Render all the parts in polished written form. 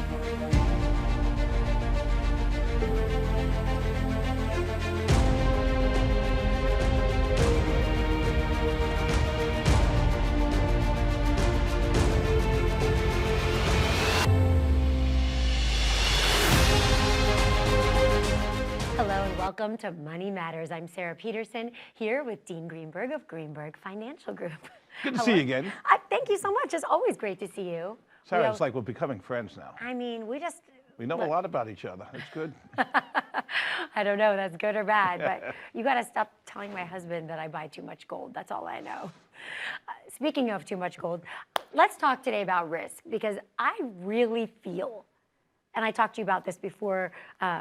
Hello and welcome to Money Matters. I'm Sarah Peterson here with Dean Greenberg of Greenberg Financial Group. Good to see you again. Thank you so much. It's always great to see you. Sarah, it's like we're becoming friends now. I mean, we know a lot about each other. It's good. I don't know, that's good or bad, but you got to stop telling my husband that I buy too much gold. That's all I know. Speaking of too much gold, let's talk today about risk, because I really feel, and I talked to you about this before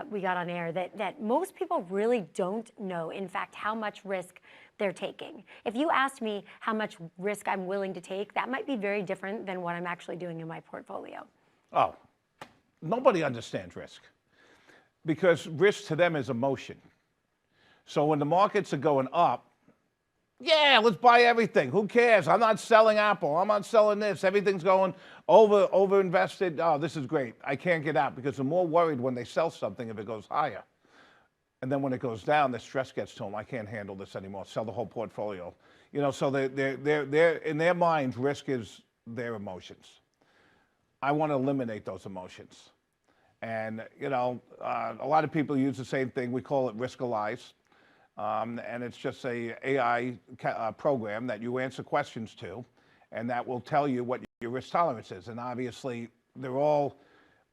we got on air, that most people really don't know, in fact, how much risk they're taking. If you asked me how much risk I'm willing to take, that might be very different than what I'm actually doing in my portfolio. Oh, nobody understands risk, because risk to them is emotion. So when the markets are going up, yeah, let's buy everything. Who cares? I'm not selling Apple. I'm not selling this. Everything's going over invested. Oh, this is great. I can't get out, because they're more worried when they sell something if it goes higher. And then when it goes down, the stress gets to them. I can't handle this anymore. Sell the whole portfolio. You know, so they're in their minds, risk is their emotions. I want to eliminate those emotions. And, you know, a lot of people use the same thing. We call it Riskalyze. And it's just a AI program that you answer questions to, and that will tell you what your risk tolerance is. And obviously, they're all,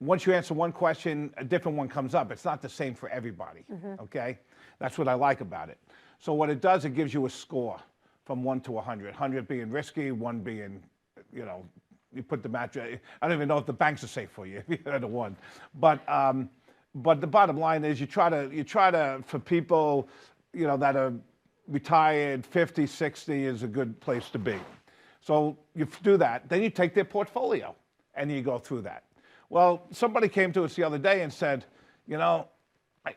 once you answer one question, a different one comes up. It's not the same for everybody, okay? That's what I like about it. So what it does, it gives you a score from 1 to 100. 100 being risky, 1 being, you know, you put the match. I don't even know if the banks are safe for you if you're at a 1. But the bottom line is you try to, for people, you know, that are retired, 50, 60 is a good place to be. So you do that, then you take their portfolio and you go through that. Well, somebody came to us the other day and said, you know,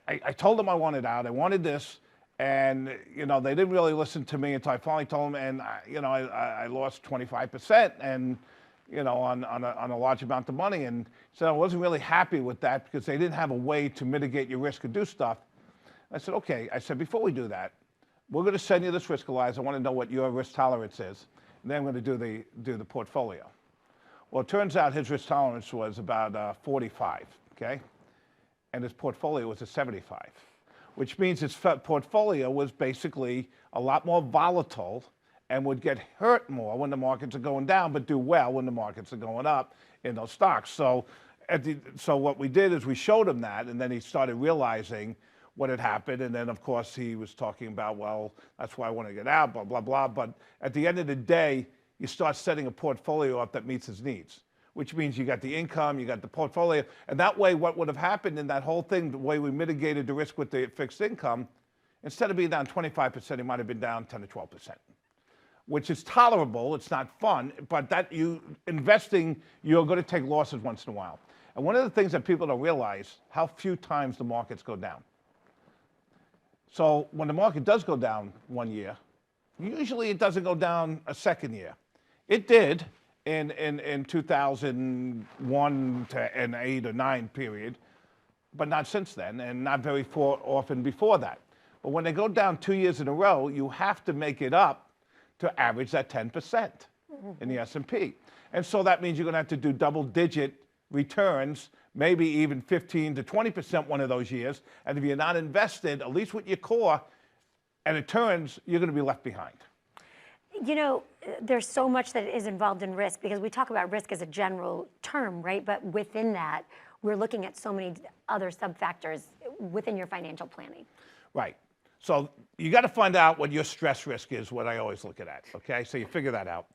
I told them I wanted out, I wanted this, and, you know, they didn't really listen to me until I finally told them, and, you know, I lost 25% and, you know, on a large amount of money, and so I wasn't really happy with that because they didn't have a way to mitigate your risk and do stuff. I said, okay, I said, before we do that, we're going to send you this Riskalyze. I want to know what your risk tolerance is, and then I'm going to do the portfolio. Well, it turns out his risk tolerance was about 45, okay? And his portfolio was a 75, which means his portfolio was basically a lot more volatile and would get hurt more when the markets are going down, but do well when the markets are going up in those stocks. So, so what we did is we showed him that, and then he started realizing what had happened. And then, of course, he was talking about, well, that's why I want to get out, blah, blah, blah. But at the end of the day, you start setting a portfolio up that meets his needs, which means you got the income, you got the portfolio. And that way, what would have happened in that whole thing, the way we mitigated the risk with the fixed income, instead of being down 25%, it might have been down 10 to 12%, which is tolerable. It's not fun, but that investing, you're going to take losses once in a while. And one of the things that people don't realize, how few times the markets go down. So when the market does go down one year, usually it doesn't go down a second year. It did in 2001 to an 8 or 9 period, but not since then, and not very often before that. But when they go down 2 years in a row, you have to make it up to average that 10% in the S&P. And so that means you're going to have to do double-digit returns, maybe even 15 to 20% one of those years. And if you're not invested, at least with your core, and it turns, you're going to be left behind. You know, there's so much that is involved in risk, because we talk about risk as a general term, right? But within that, we're looking at so many other sub-factors within your financial planning. Right. So you got to find out what your stress risk is, what I always look at, okay? So you figure that out.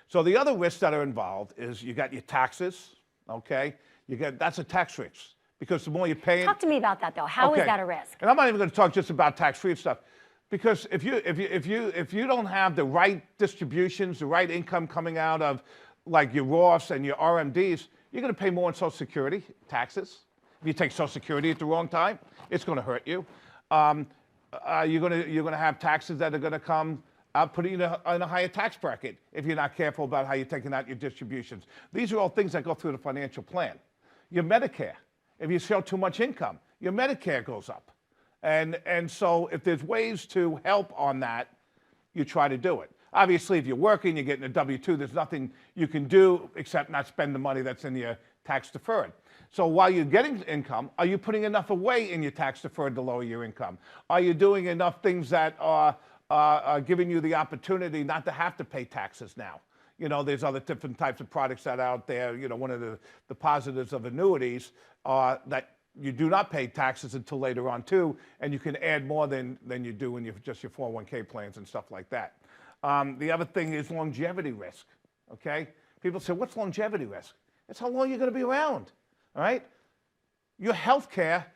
So the other risks that are involved is you got your taxes, okay? That's a tax risk, because the more you're paying. Talk to me about that, though. How is that a risk? And I'm not even going to talk just about tax-free stuff, because if you don't have the right distributions, the right income coming out of like your Roths and your RMDs, you're going to pay more in Social Security taxes. If you take Social Security at the wrong time, it's going to hurt you. You're going to have taxes that are going to come out putting you in a higher tax bracket if you're not careful about how you're taking out your distributions. These are all things that go through the financial plan. your Medicare. If you show too much income, your Medicare goes up. And so if there's ways to help on that, you try to do it. Obviously, if you're working, you're getting a W-2, there's nothing you can do except not spend the money that's in your tax deferred. So while you're getting income, are you putting enough away in your tax deferred to lower your income? Are you doing enough things that are giving you the opportunity not to have to pay taxes now? You know, there's other different types of products that are out there. You know, one of the positives of annuities are that you do not pay taxes until later on too, and you can add more than you do in just your 401k plans and stuff like that. The other thing is longevity risk, okay? People say, what's longevity risk? It's how long you're gonna be around, all right? Your health care,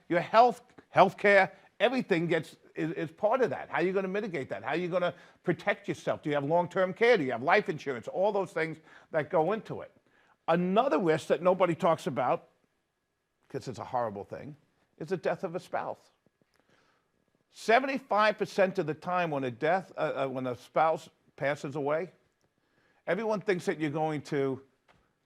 everything is part of that. How are you gonna mitigate that? How are you gonna protect yourself? Do you have long-term care? Do you have life insurance? All those things that go into it. Another risk that nobody talks about, because it's a horrible thing, is the death of a spouse. 75% of the time when a spouse passes away, everyone thinks that you're going to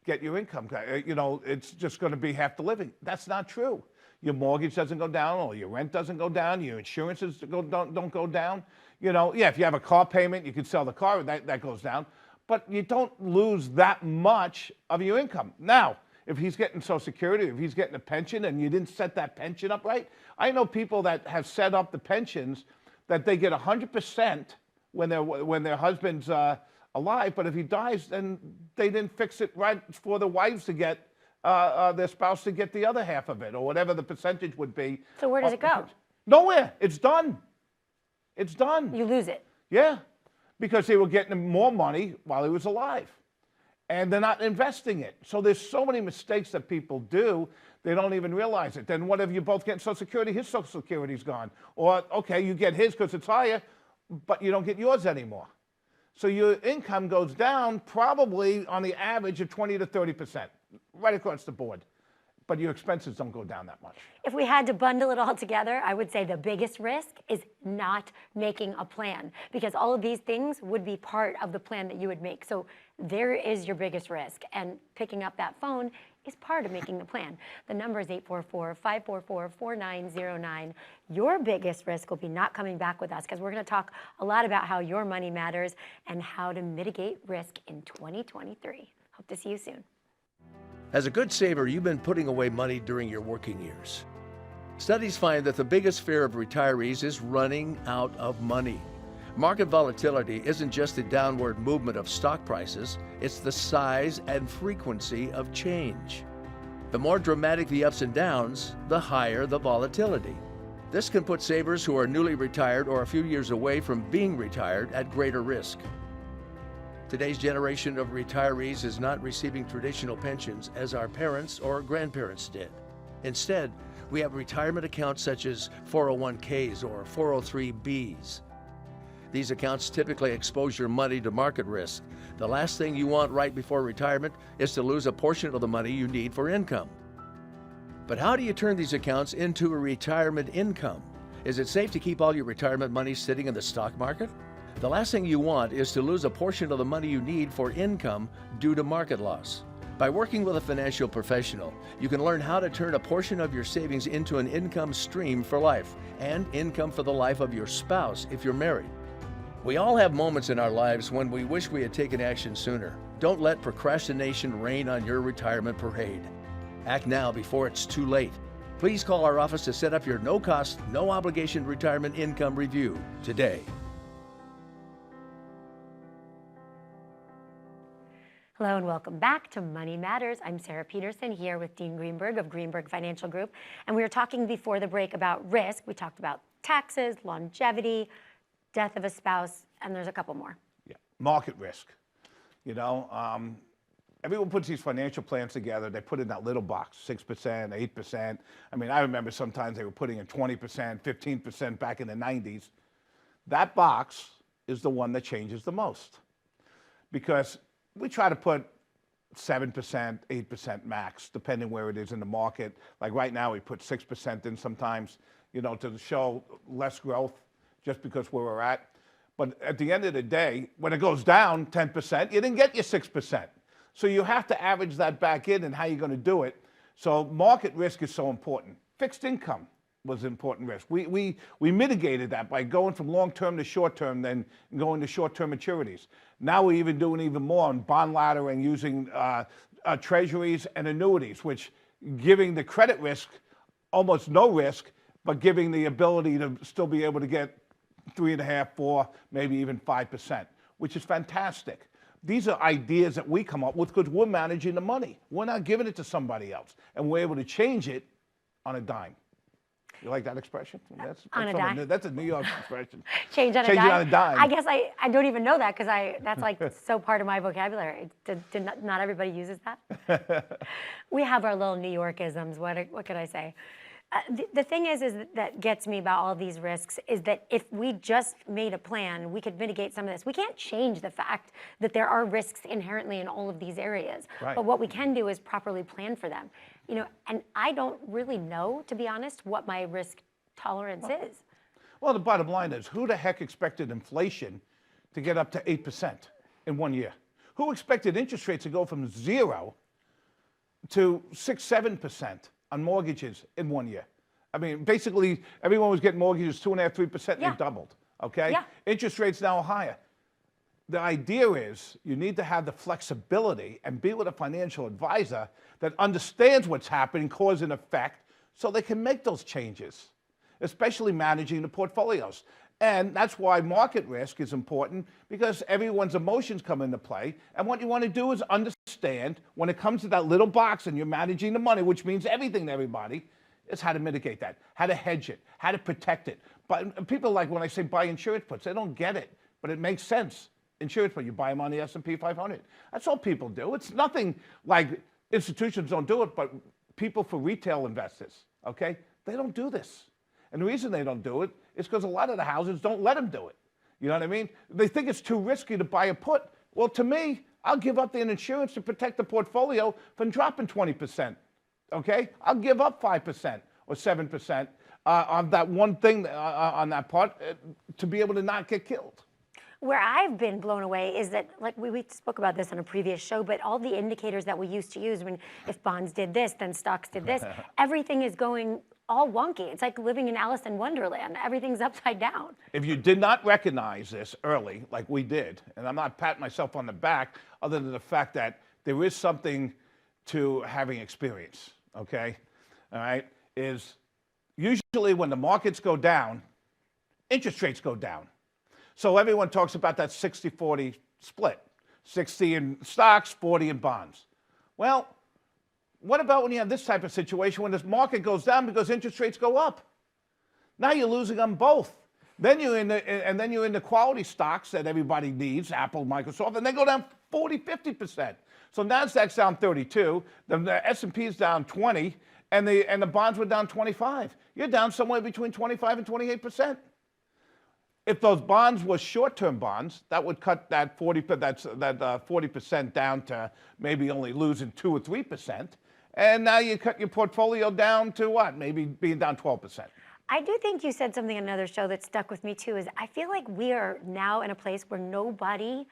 get your income. You know, it's just going to be half the living. That's not true. Your mortgage doesn't go down, or your rent doesn't go down, your insurances don't go down. You know, yeah, if you have a car payment, you can sell the car, that goes down. But you don't lose that much of your income. Now, if he's getting Social Security, if he's getting a pension and you didn't set that pension up right, I know people that have set up the pensions that they get 100% when their husband's alive, but if he dies, then they didn't fix it right for the wives to get their spouse to get the other half of it, or whatever the percentage would be. So where does it go? Nowhere. It's done. It's done. You lose it. Yeah, because they were getting more money while he was alive. And they're not investing it. So there's so many mistakes that people do, they don't even realize it. Then what if you both get Social Security? His Social Security's gone. Or, okay, you get his because it's higher, but you don't get yours anymore. So your income goes down probably on the average of 20 to 30%, right across the board. But your expenses don't go down that much. If we had to bundle it all together, I would say the biggest risk is not making a plan, because all of these things would be part of the plan that you would make. So there is your biggest risk, and picking up that phone is part of making the plan. The number is 844-544-4909. Your biggest risk will be not coming back with us, because we're going to talk a lot about how your money matters and how to mitigate risk in 2023. Hope to see you soon. As a good saver, you've been putting away money during your working years. Studies find that the biggest fear of retirees is running out of money. Market volatility isn't just the downward movement of stock prices, it's the size and frequency of change. The more dramatic the ups and downs, the higher the volatility. This can put savers who are newly retired or a few years away from being retired at greater risk. Today's generation of retirees is not receiving traditional pensions as our parents or grandparents did. Instead, we have retirement accounts such as 401ks or 403bs. These accounts typically expose your money to market risk. The last thing you want right before retirement is to lose a portion of the money you need for income. But how do you turn these accounts into a retirement income? Is it safe to keep all your retirement money sitting in the stock market? The last thing you want is to lose a portion of the money you need for income due to market loss. By working with a financial professional, you can learn how to turn a portion of your savings into an income stream for life, and income for the life of your spouse if you're married. We all have moments in our lives when we wish we had taken action sooner. Don't let procrastination reign on your retirement parade. Act now before it's too late. Please call our office to set up your no-cost, no-obligation retirement income review today. Hello and welcome back to Money Matters. I'm Sarah Peterson here with Dean Greenberg of Greenberg Financial Group. And we were talking before the break about risk. We talked about taxes, longevity, death of a spouse, and there's a couple more. Yeah, market risk. You know, everyone puts these financial plans together. They put in that little box, 6%, 8%. I mean, I remember sometimes they were putting in 20%, 15% back in the 90s. That box is the one that changes the most, because we try to put 7%, 8% max, depending where it is in the market. Like right now, we put 6% in sometimes, you know, to show less growth just because where we're at. But at the end of the day, when it goes down 10%, you didn't get your 6%. So you have to average that back in, and how you're going to do it. So market risk is so important. Fixed income was important risk. We mitigated that by going from long-term to short-term, then going to short-term maturities. Now we're even doing even more on bond laddering using treasuries and annuities, which giving the credit risk almost no risk, but giving the ability to still be able to get 3.5%, 4%, maybe even 5%, which is fantastic. These are ideas that we come up with because we're managing the money. We're not giving it to somebody else, and we're able to change it on a dime. You like that expression? That's a New York expression. Change on a Change dime? it on a dime. I guess I don't even know that because that's like so part of my vocabulary. Not everybody uses that. We have our little New Yorkisms. What could I say? The thing is that gets me about all these risks is that if we just made a plan, we could mitigate some of this. We can't change the fact that there are risks inherently in all of these areas. Right. But what we can do is properly plan for them. You know, and I don't really know, to be honest, what my risk tolerance is. Well, the bottom line is, who the heck expected inflation to get up to 8% in 1 year? Who expected interest rates to go from 0 to 6, 7% on mortgages in 1 year? I mean, basically, everyone was getting mortgages 2.5%, 3%, and Yeah. they doubled, okay? Yeah. Interest rates now are higher. The idea is you need to have the flexibility and be with a financial advisor that understands what's happening, cause and effect, so they can make those changes, especially managing the portfolios. And that's why market risk is important, because everyone's emotions come into play. And what you want to do is understand when it comes to that little box and you're managing the money, which means everything to everybody, is how to mitigate that, how to hedge it, how to protect it. But people like when I say buy insurance puts, they don't get it, but it makes sense. Insurance puts, you buy them on the S&P 500. That's all people do. It's nothing like institutions don't do it, but people for retail investors, okay, they don't do this. And the reason they don't do it is because a lot of the houses don't let them do it. You know what I mean? They think it's too risky to buy a put. Well, to me, I'll give up the insurance to protect the portfolio from dropping 20%, okay? I'll give up 5% or 7% on that one thing, on that part, to be able to not get killed. Where I've been blown away is that, like we spoke about this on a previous show, but all the indicators that we used to use, when if bonds did this, then stocks did this, everything is going all wonky. It's like living in Alice in Wonderland. Everything's upside down. If you did not recognize this early, like we did, and I'm not patting myself on the back, other than the fact that there is something to having experience, okay? All right, is usually when the markets go down, interest rates go down. So everyone talks about that 60-40 split, 60 in stocks, 40 in bonds. Well, what about when you have this type of situation when this market goes down because interest rates go up? Now you're losing on both. Then you're in the quality stocks that everybody needs, Apple, Microsoft, and they go down 40, 50%. So Nasdaq's down 32, the S&P is down 20, and the bonds were down 25. You're down somewhere between 25 and 28%. If those bonds were short-term bonds, that would cut that 40% down to maybe only losing 2 or 3%. And now you cut your portfolio down to what? Maybe being down 12%. I do think you said something in another show that stuck with me too, is I feel like we are now in a place where nobody,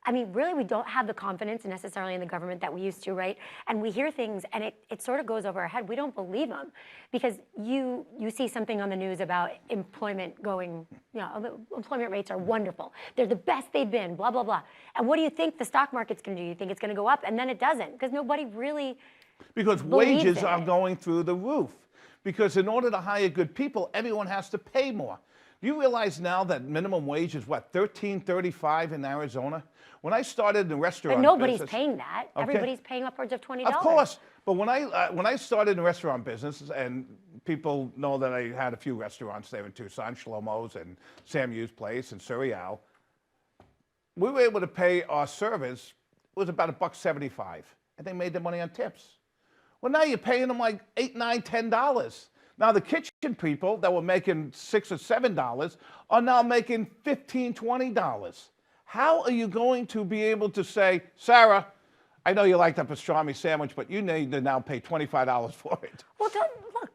I mean, really, we don't have the confidence necessarily in the government that we used to, right? And we hear things and it sort of goes over our head. We don't believe them because you see something on the news about employment going, you know, employment rates are wonderful. They're the best they've been, blah, blah, blah. And what do you think the stock market's going to do? You think it's going to go up? And then it doesn't because nobody really Because wages are going through the roof. Because in order to hire good people, everyone has to pay more. Do you realize now that minimum wage is what, $13.35 in Arizona? When I started in the restaurant But nobody's business, paying that. Okay. Everybody's paying upwards of $20. Of course. But when I started in the restaurant business, and people know that I had a few restaurants there in Tucson, Shlomo's and Sam Yu's Place and Surial, we were able to pay our servers, it was about $1.75, and they made their money on tips. Well, now you're paying them like $8, $9, $10. Now the kitchen people that were making $6 or $7 are now making $15, $20. How are you going to be able to say, Sarah, I know you like that pastrami sandwich, but you need to now pay $25 for it? Well, look,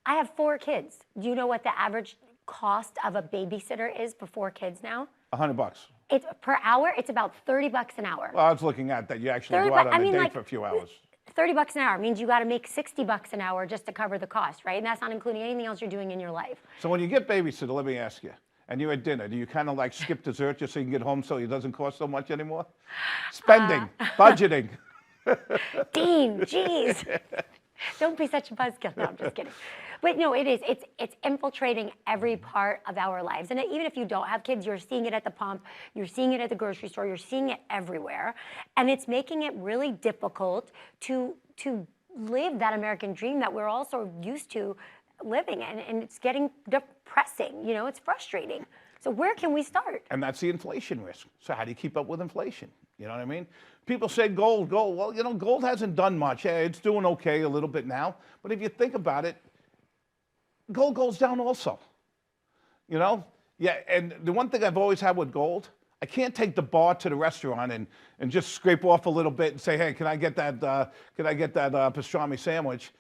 I have 4 kids. Do you know what the average cost of a babysitter is for 4 kids now? $100. It's per hour. It's about $30 an hour. Well, I was looking at that. You actually 30 go out bucks, on I a mean, date like, for a few hours. 30 bucks an hour means you got to make 60 bucks an hour just to cover the cost, right? And that's not including anything else you're doing in your life. So when you get babysitter, let me ask you, and you're at dinner, do you kind of like skip dessert just so you can get home so it doesn't cost so much anymore? Spending, budgeting. Dean, geez. Don't be such a buzzkill. No, I'm just kidding. But no, it is. It's infiltrating every part of our lives. And even if you don't have kids, you're seeing it at the pump, you're seeing it at the grocery store, you're seeing it everywhere. And it's making it really difficult to live that American dream that we're all so used to living in. And it's getting depressing. You know, it's frustrating. So where can we start? And that's the inflation risk. So how do you keep up with inflation? You know what I mean? People say gold. Well, you know, gold hasn't done much. Yeah, it's doing okay a little bit now. But if you think about it, gold goes down also. You know? Yeah, and the one thing I've always had with gold, I can't take the bar to the restaurant and just scrape off a little bit and say, hey, can I get that pastrami sandwich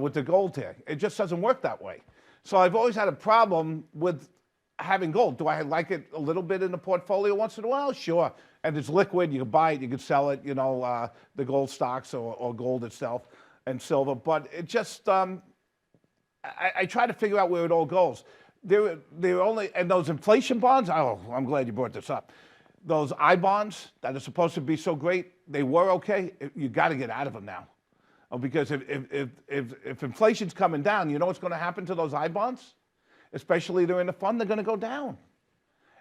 with the gold here? It just doesn't work that way. So I've always had a problem with having gold. Do I like it a little bit in the portfolio once in a while? Sure. And it's liquid. You can buy it. You can sell it, you know, the gold stocks or gold itself and silver. But it just, I try to figure out where it all goes. They're only, and those inflation bonds, oh, I'm glad you brought this up. Those I bonds that are supposed to be so great, they were okay. You got to get out of them now. Because if inflation's coming down, you know what's going to happen to those I bonds? Especially they're in the fund, they're going to go down.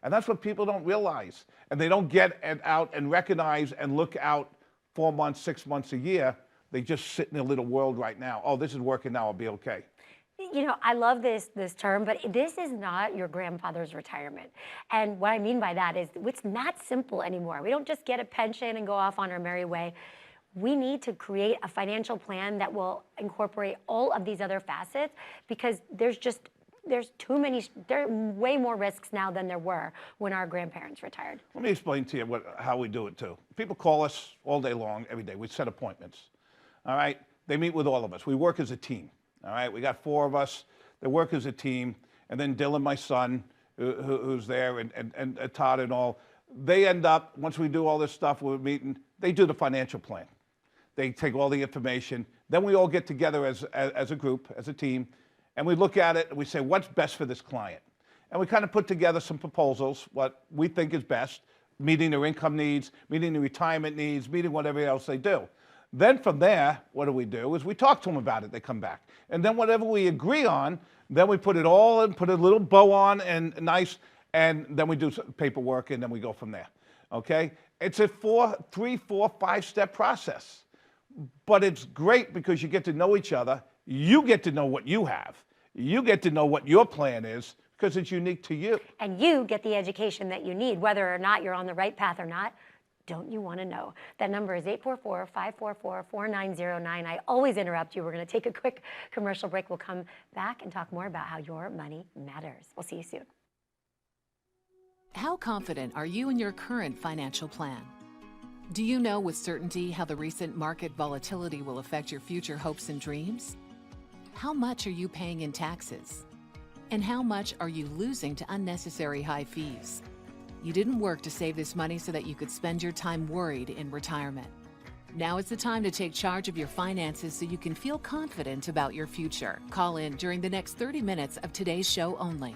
And that's what people don't realize. And they don't get out and recognize and look out 4 months, 6 months, a year. They just sit in their little world right now. Oh, this is working now, I'll be okay. You know, I love this term, but this is not your grandfather's retirement. And what I mean by that is it's not simple anymore. We don't just get a pension and go off on our merry way. We need to create a financial plan that will incorporate all of these other facets because there's too many, there are way more risks now than there were when our grandparents retired. Let me explain to you how we do it too. People call us all day long, every day. We set appointments, all right? They meet with all of us. We work as a team, all right? We got 4 of us that work as a team, and then Dylan, my son, who's there, and Todd and all. They end up, once we do all this stuff, we're meeting, they do the financial plan. They take all the information. Then we all get together as a group, as a team, and we look at it and we say, what's best for this client? And we kind of put together some proposals, what we think is best, meeting their income needs, meeting their retirement needs, meeting whatever else they do. Then from there, what do? Is we talk to them about it, they come back. And then whatever we agree on, then we put it all in, put a little bow on and nice, and then we do some paperwork and then we go from there, okay? It's a 3, 4, 5-step process. But it's great because you get to know each other. You get to know what you have. You get to know what your plan is because it's unique to you. And you get the education that you need, whether or not you're on the right path or not. Don't you want to know? That number is 844-544-4909. I always interrupt you. We're going to take a quick commercial break. We'll come back and talk more about how your money matters. We'll see you soon. How confident are you in your current financial plan? Do you know with certainty how the recent market volatility will affect your future hopes and dreams? How much are you paying in taxes? And how much are you losing to unnecessary high fees? You didn't work to save this money so that you could spend your time worried in retirement. Now is the time to take charge of your finances so you can feel confident about your future. Call in during the next 30 minutes of today's show only.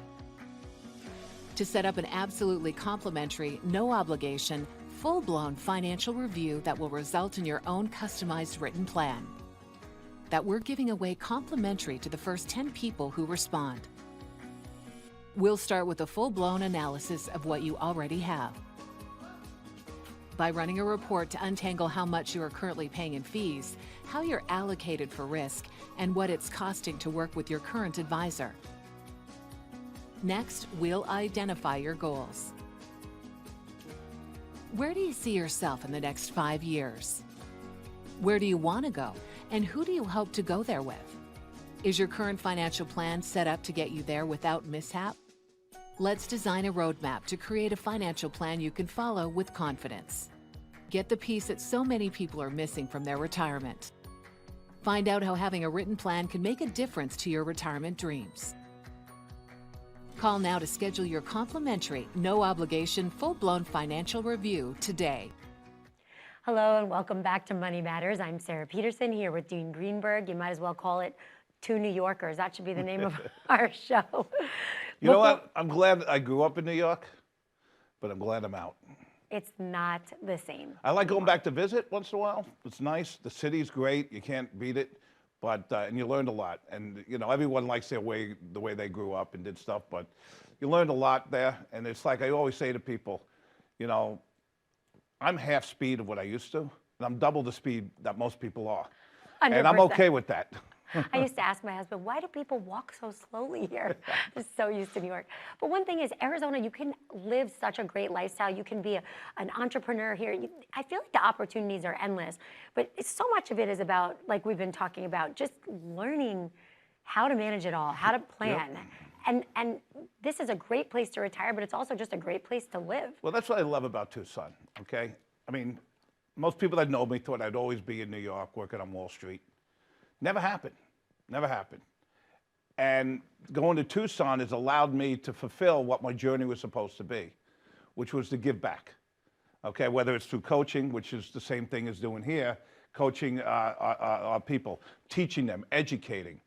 To set up an absolutely complimentary, no obligation, full-blown financial review that will result in your own customized written plan that we're giving away complimentary to the first 10 people who respond. We'll start with a full-blown analysis of what you already have. By running a report to untangle how much you are currently paying in fees, how you're allocated for risk, and what it's costing to work with your current advisor. Next, we'll identify your goals. Where do you see yourself in the next 5 years? Where do you want to go? And who do you hope to go there with? Is your current financial plan set up to get you there without mishap? Let's design a roadmap to create a financial plan you can follow with confidence. Get the piece that so many people are missing from their retirement. Find out how having a written plan can make a difference to your retirement dreams. Call now to schedule your complimentary, no obligation, full-blown financial review today. Hello and welcome back to Money Matters. I'm Sarah Peterson here with Dean Greenberg. You might as well call it Two New Yorkers. That should be the name of our show. You know what? I'm glad I grew up in New York, but I'm glad I'm out. It's not the same. I like going back to visit once in a while. It's nice. The city's great. You can't beat it. But and you learned a lot. And you know, everyone likes the way they grew up and did stuff. But you learned a lot there. And it's like I always say to people, you know, I'm half speed of what I used to, and I'm double the speed that most people are. 100%. And I'm okay with that. I used to ask my husband, why do people walk so slowly here? I'm so used to New York. But one thing is, Arizona, you can live such a great lifestyle. You can be an entrepreneur here. I feel like the opportunities are endless. But so much of it is about, like we've been talking about, just learning how to manage it all, how to plan. Yep. And this is a great place to retire, but it's also just a great place to live. Well, that's what I love about Tucson, okay? I mean, most people that know me thought I'd always be in New York working on Wall Street. Never happened. Never happened. And going to Tucson has allowed me to fulfill what my journey was supposed to be, which was to give back. Okay, whether it's through coaching, which is the same thing as doing here, coaching our people, teaching them, educating,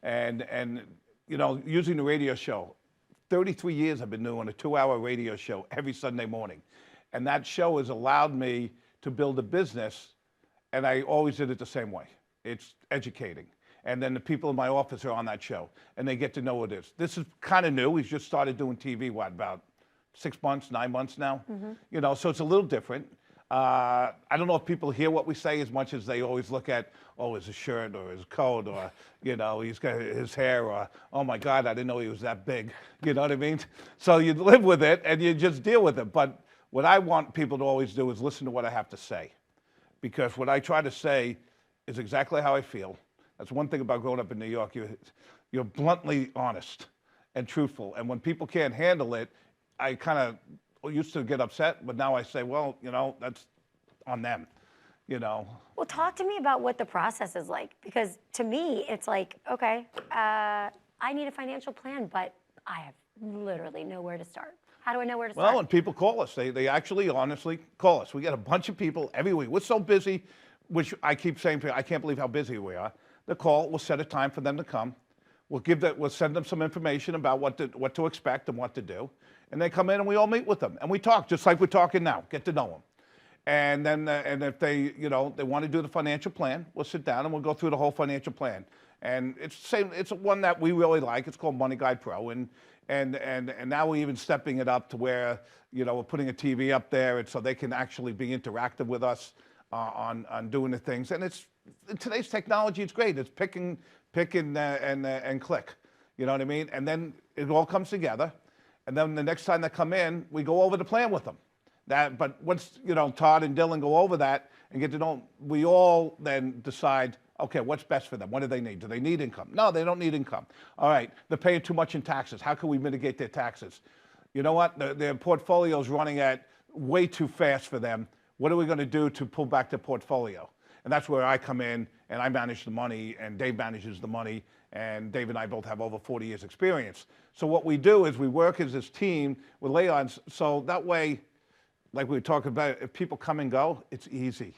and you know, using the radio show. 33 years I've been doing a 2-hour radio show every Sunday morning. And that show has allowed me to build a business, and I always did it the same way. It's educating. And then the people in my office are on that show, and they get to know what it is. This is kind of new. We've just started doing TV, what, about 6 months, 9 months now? Mm-hmm. You know, so it's a little different. I don't know if people hear what we say as much as they always look at, oh, his shirt or his coat, or, you know, he's got his hair, or, oh my God, I didn't know he was that big. You know what I mean? So you live with it and you just deal with it. But what I want people to always do is listen to what I have to say. Because what I try to say is exactly how I feel. That's one thing about growing up in New York. You're bluntly honest and truthful. And when people can't handle it, I kind of used to get upset, but now I say, well, you know, that's on them, you know. Well, talk to me about what the process is like, because to me, it's like, okay, I need a financial plan, but I have literally nowhere to start. How do I know where to start? Well, when people call us, they actually honestly call us. We get a bunch of people every week. We're so busy, which I keep saying, I can't believe how busy we are. They call, we'll set a time for them to come. We'll send them some information about what to expect and what to do. And they come in and we all meet with them. And we talk, just like we're talking now, get to know them. And then, and if they, you know, they want to do the financial plan, we'll sit down and we'll go through the whole financial plan. And it's the same, it's one that we really like. It's called Money Guide Pro. And now we're even stepping it up to where, you know, we're putting a TV up there and so they can actually be interactive with us on doing the things. And it's, in today's technology, it's great. It's pick and click. You know what I mean? And then it all comes together. And then the next time they come in, we go over the plan with them. But once, you know, Todd and Dylan go over that and get to know, we all then decide, okay, what's best for them? What do they need? Do they need income? No, they don't need income. All right, they're paying too much in taxes. How can we mitigate their taxes? You know what? Their portfolio's running at way too fast for them. What are we going to do to pull back the portfolio? And that's where I come in and I manage the money and Dave manages the money, and Dave and I both have over 40 years experience. So what we do is we work as this team with lay-ons, so that way, like we were talking about, if people come and go, it's easy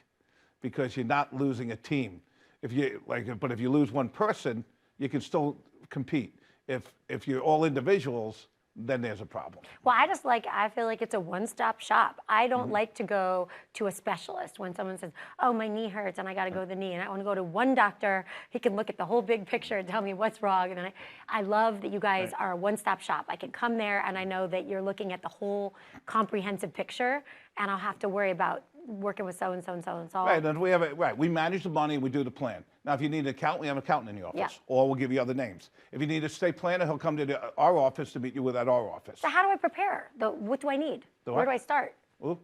because you're not losing a team. But if you lose one person, you can still compete. If you're all individuals, then there's a problem. Well, I feel like it's a one-stop shop. I don't like to go to a specialist when someone says, oh, my knee hurts and I got to go to the knee. And I want to go to one doctor. He can look at the whole big picture and tell me what's wrong. And then I love that you guys are a one-stop shop. I can come there and I know that you're looking at the whole comprehensive picture, and I'll have to worry about working with so-and-so and so-and-so. Right, and we manage the money, we do the plan. Now, if you need an accountant, we have an accountant in the office. Yeah. Or we'll give you other names. If you need a estate planner, he'll come to our office to meet you with at our office. So how do I prepare? What do I need? Where do I start? Ooh,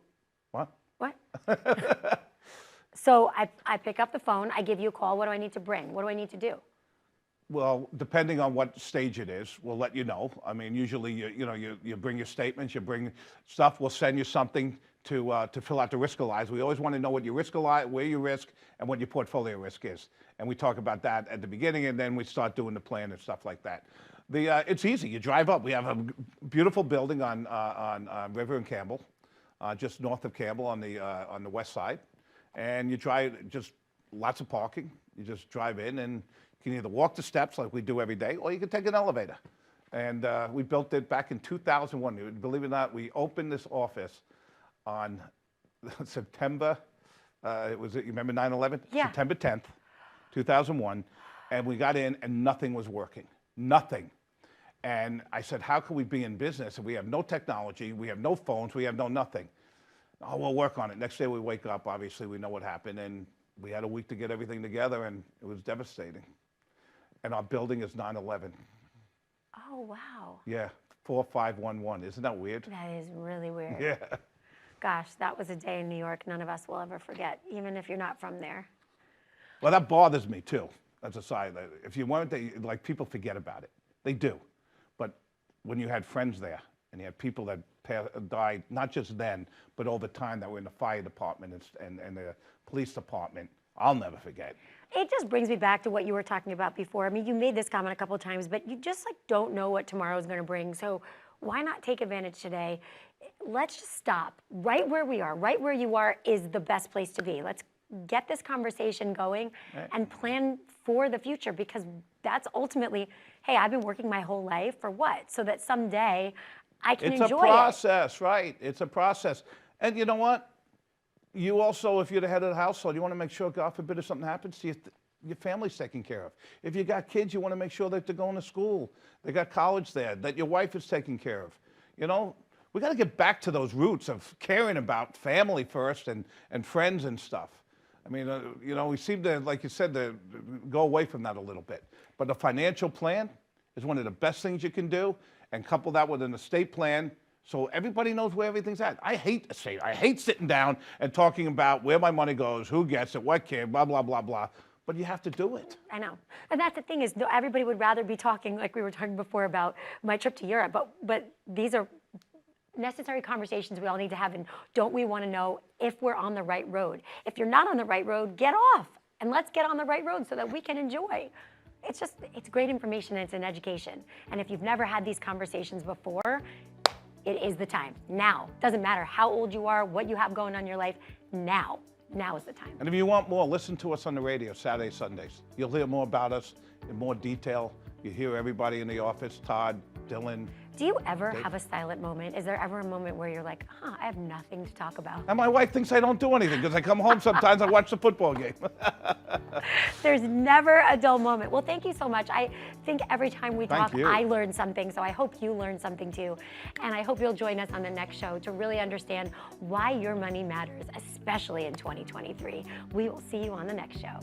what? What? So I pick up the phone, I give you a call. What do I need to bring? What do I need to do? Well, depending on what stage it is, we'll let you know. I mean, usually, you bring your statements, you bring stuff. We'll send you something to fill out the risk analysis. We always want to know what your risk where your risk, and what your portfolio risk is. And we talk about that at the beginning, and then we start doing the plan and stuff like that. It's easy. You drive up. We have a beautiful building on River and Campbell, just north of Campbell on the west side. and you try just lots of parking. You just drive in and you can either walk the steps like we do every day, or you can take an elevator. And we built it back in 2001. Believe it or not, we opened this office on September, you remember 9/11? Yeah. September 10th, 2001. And we got in and nothing was working, nothing. And I said, how can we be in business if we have no technology, we have no phones, we have no nothing? Oh, we'll work on it. Next day we wake up, obviously we know what happened, and we had a week to get everything together, and it was devastating. And our building is 9/11. Oh, wow. Yeah, 4511. Isn't that weird? That is really weird. Yeah. Gosh, that was a day in New York none of us will ever forget, even if you're not from there. Well, that bothers me too. That's a side. If you weren't there, like people forget about it. They do. But when you had friends there and you had people that died, not just then, but over time that were in the fire department and the police department, I'll never forget. It just brings me back to what you were talking about before. I mean, you made this comment a couple of times, but you just like don't know what tomorrow is going to bring. So why not take advantage today? Let's just stop right where we are. Right where you are is the best place to be. Let's get this conversation going and plan for the future, because that's ultimately, hey, I've been working my whole life for what? So that someday I can enjoy it. It's a process, right? It's a process. And you know what? You also, if you're the head of the household, you want to make sure, God forbid, if something happens to you, your family's taken care of. If you got kids, you want to make sure that they're going to school, they got college there, that your wife is taken care of. You know, we got to get back to those roots of caring about family first and friends and stuff. I mean, you know, we seem to, like you said, to go away from that a little bit. But a financial plan is one of the best things you can do, and couple that with an estate plan so everybody knows where everything's at. I hate estate. I hate sitting down and talking about where my money goes, who gets it, what can, blah, blah, blah, blah. But you have to do it. I know. And that's the thing is, everybody would rather be talking, like we were talking before, about my trip to Europe. But these are necessary conversations we all need to have. And don't we want to know if we're on the right road? If you're not on the right road, get off. And let's get on the right road so that we can enjoy. It's great information and it's an education. And if you've never had these conversations before, it is the time. Now. Doesn't matter how old you are, what you have going on in your life. Now. Now is the time. And if you want more, listen to us on the radio Saturdays, Sundays. You'll hear more about us in more detail. You hear everybody in the office, Todd, Dylan. Do you ever have a silent moment? Is there ever a moment where you're like, I have nothing to talk about? And my wife thinks I don't do anything because I come home sometimes, I watch the football game. There's never a dull moment. Well, thank you so much. I think every time we talk, I learn something, so I hope you learn something too. And I hope you'll join us on the next show to really understand why your money matters, especially in 2023. We will see you on the next show.